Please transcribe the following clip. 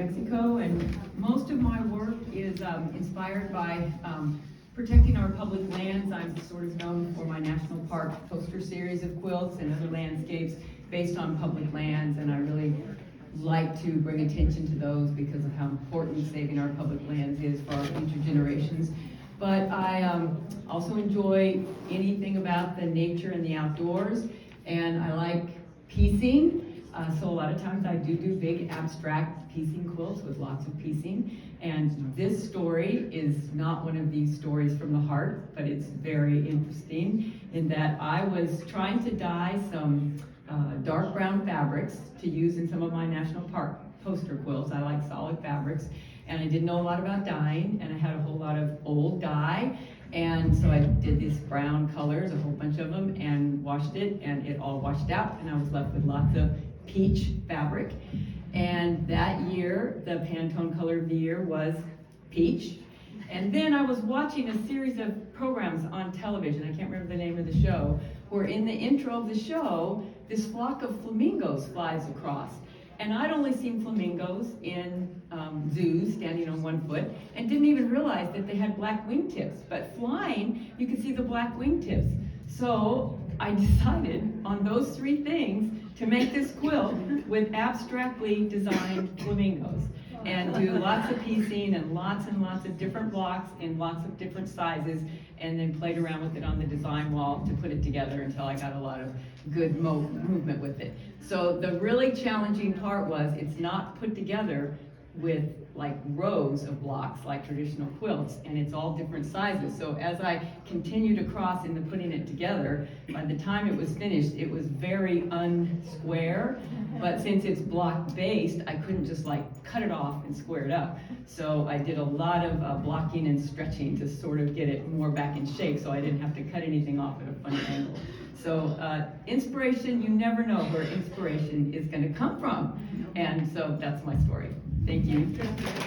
Mexico, and most of my work is inspired by protecting our public lands. I'm sort of known for my national park poster series of quilts and other landscapes based on public lands, and I really like to bring attention to those because of how important saving our public lands is for our future generations. But I also enjoy anything about the nature and the outdoors, and I like piecing. So a lot of times I do big abstract piecing quilts with lots of piecing. And this story is not one of these stories from the heart, but it's very interesting in that I was trying to dye some dark brown fabrics to use in some of my national park poster quilts. I like solid fabrics, and I didn't know a lot about dyeing, and I had a whole lot of old dye. And so I did these brown colors, a whole bunch of them, and washed it, and it all washed out, and I was left with lots of peach fabric. And that year, the Pantone color of the year was peach. And then I was watching a series of programs on television, I can't remember the name of the show, where in the intro of the show, this flock of flamingos flies across. And I'd only seen flamingos in zoos standing on one foot and didn't even realize that they had black wingtips. But flying, you could see the black wingtips. So I decided on those three things to make this quilt with abstractly designed flamingos and do lots of piecing and lots of different blocks in lots of different sizes, and then played around with it on the design wall to put it together until I got a lot of good movement with it. So the really challenging part was it's not put together with like rows of blocks like traditional quilts, and it's all different sizes. So as I continued across into putting it together, by the time it was finished, it was very unsquare. But since it's block based, I couldn't just like cut it off and square it up. So I did a lot of blocking and stretching to sort of get it more back in shape, so I didn't have to cut anything off at a funny angle. So inspiration, you never know where inspiration is going to come from. And so that's my story. Thank you.